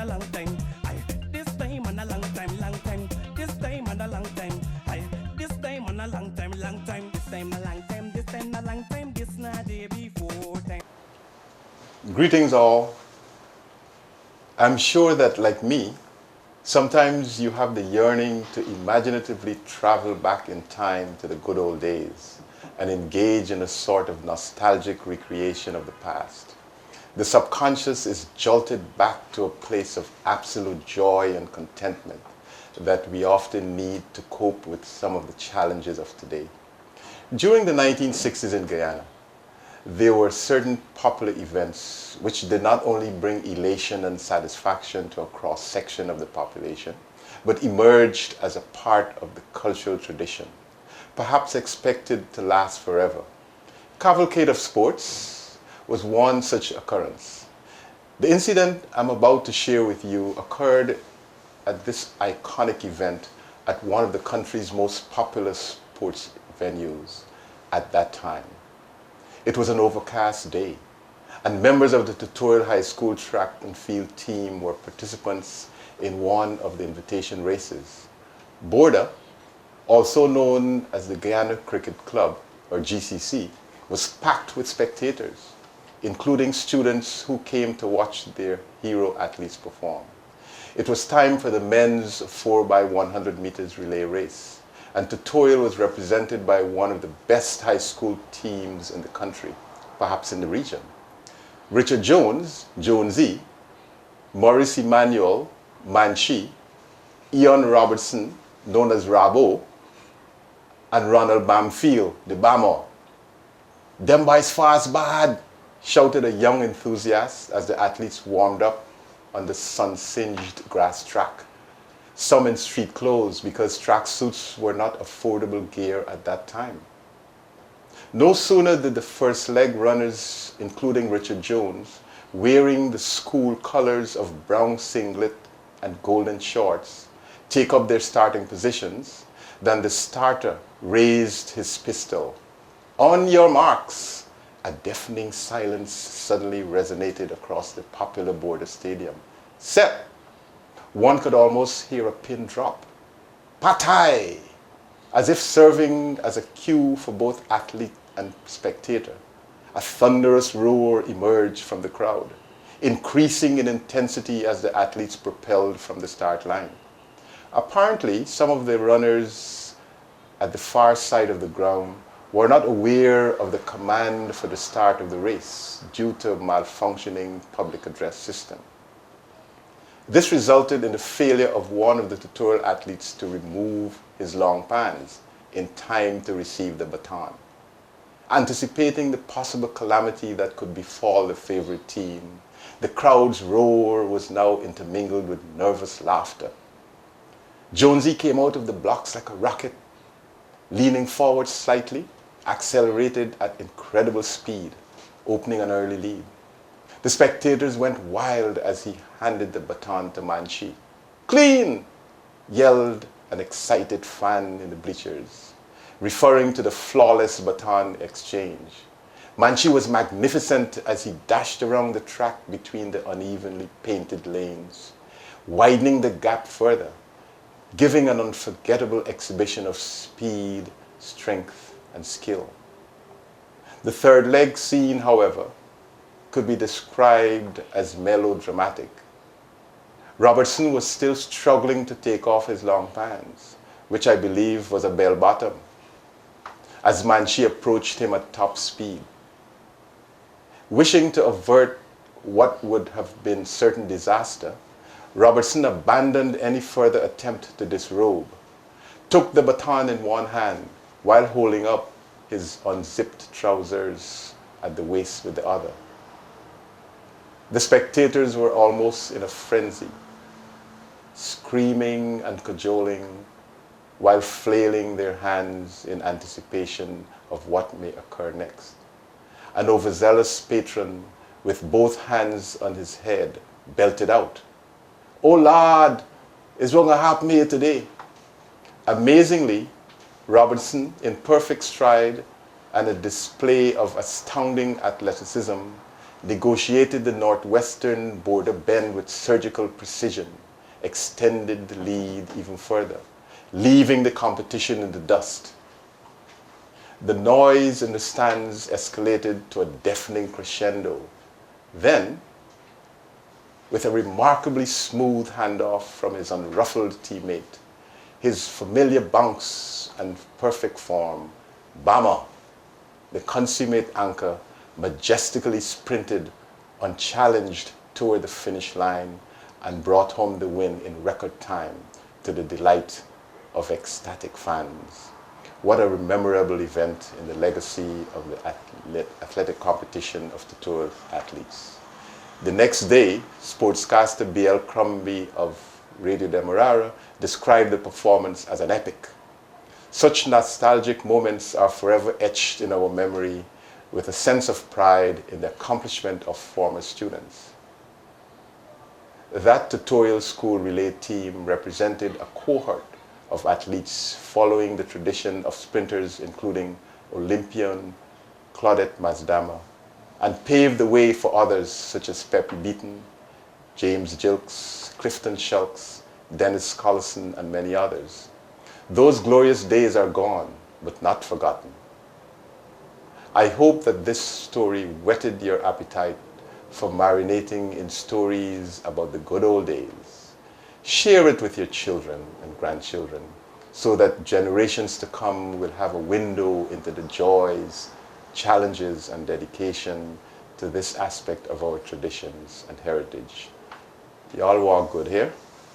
long time. Aye, this time and a long time, long time. This time and a long time. Aye, this time and a long time, long time. This time a long time, this time a long time. This not day before time. Greetings all. I'm sure that like me, sometimes you have the yearning to imaginatively travel back in time to the good old days and engage in a sort of nostalgic recreation of the past. The subconscious is jolted back to a place of absolute joy and contentment that we often need to cope with some of the challenges of today. During the 1960s in Guyana, there were certain popular events which did not only bring elation and satisfaction to a cross-section of the population, but emerged as a part of the cultural tradition, perhaps expected to last forever. Cavalcade of Sports was one such occurrence. The incident I'm about to share with you occurred at this iconic event at one of the country's most popular sports venues at that time. It was an overcast day, and members of the Tutorial High School track and field team were participants in one of the invitation races. Border, also known as the Guyana Cricket Club, or GCC, was packed with spectators, including students who came to watch their hero athletes perform. It was time for the men's 4x100 meters relay race, and Tutorial was represented by one of the best high school teams in the country, perhaps in the region. Richard Jones, Jonesy, Maurice Emmanuel, Manchi, Ian Robertson, known as Rabo, and Ronald Bamfield, the Bammer. "Them boys fast bad," shouted a young enthusiast as the athletes warmed up on the sun-singed grass track, some in street clothes because track suits were not affordable gear at that time. No sooner did the first leg runners, including Richard Jones, wearing the school colors of brown singlet and golden shorts, take up their starting positions, than the starter raised his pistol. "On your marks!" A deafening silence suddenly resonated across the popular Border Stadium. "Set!" One could almost hear a pin drop. "Patai!" As if serving as a cue for both athlete and spectator. A thunderous roar emerged from the crowd, increasing in intensity as the athletes propelled from the start line. Apparently, some of the runners at the far side of the ground were not aware of the command for the start of the race due to a malfunctioning public address system. This resulted in the failure of one of the Tutorial athletes to remove his long pants in time to receive the baton. Anticipating the possible calamity that could befall the favorite team, the crowd's roar was now intermingled with nervous laughter. Jonesy came out of the blocks like a rocket, leaning forward slightly, accelerated at incredible speed, opening an early lead. The spectators went wild as he handed the baton to Manchi. "Clean!" yelled an excited fan in the bleachers, referring to the flawless baton exchange. Manchi was magnificent as he dashed around the track between the unevenly painted lanes, widening the gap further, giving an unforgettable exhibition of speed, strength, and skill. The third leg scene, however, could be described as melodramatic. Robertson was still struggling to take off his long pants, which I believe was a bell bottom, as Manchi approached him at top speed. Wishing to avert what would have been certain disaster, Robertson abandoned any further attempt to disrobe, took the baton in one hand while holding up his unzipped trousers at the waist with the other. The spectators were almost in a frenzy, screaming and cajoling while flailing their hands in anticipation of what may occur next. An overzealous patron with both hands on his head belted out, "Oh Lord, is what gonna happen here today?" Amazingly, Robertson, in perfect stride and a display of astounding athleticism, negotiated the northwestern border bend with surgical precision, extended the lead even further, leaving the competition in the dust. The noise in the stands escalated to a deafening crescendo. Then, with a remarkably smooth handoff from his unruffled teammate, his familiar bounce and perfect form, Bama, the consummate anchor, majestically sprinted unchallenged toward the finish line and brought home the win in record time to the delight of ecstatic fans. What a memorable event in the legacy of the athletic competition of the Tour athletes. The next day, sportscaster B.L. Crombie of Radio Demerara described the performance as an epic. Such nostalgic moments are forever etched in our memory with a sense of pride in the accomplishment of former students. That tutorial school relay team represented a cohort of athletes following the tradition of sprinters including Olympian Claudette Mazdama, and paved the way for others such as Pepe Beaton, James Gilks, Clifton Shulks, Dennis Collison, and many others. Those glorious days are gone, but not forgotten. I hope that this story whetted your appetite for marinating in stories about the good old days. Share it with your children and grandchildren so that generations to come will have a window into the joys, challenges, and dedication to this aspect of our traditions and heritage. Y'all walk good here.